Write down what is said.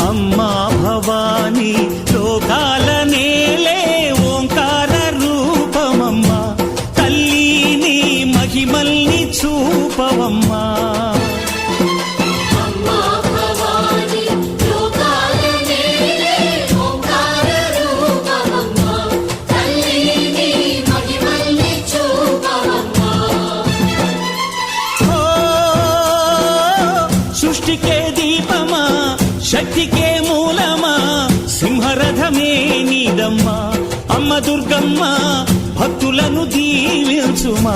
అమ్మా భవానీ లోకాల నేలే ఓంకార రూపమమ్మా, తల్లి నీ మహిమల్ని చూపవమ్మా. సృష్టికే దీపమా, శక్తికే మూలమా, సింహరథమే నీదమ్మా. అమ్మ దుర్గమ్మ భక్తులను దీవించుమా.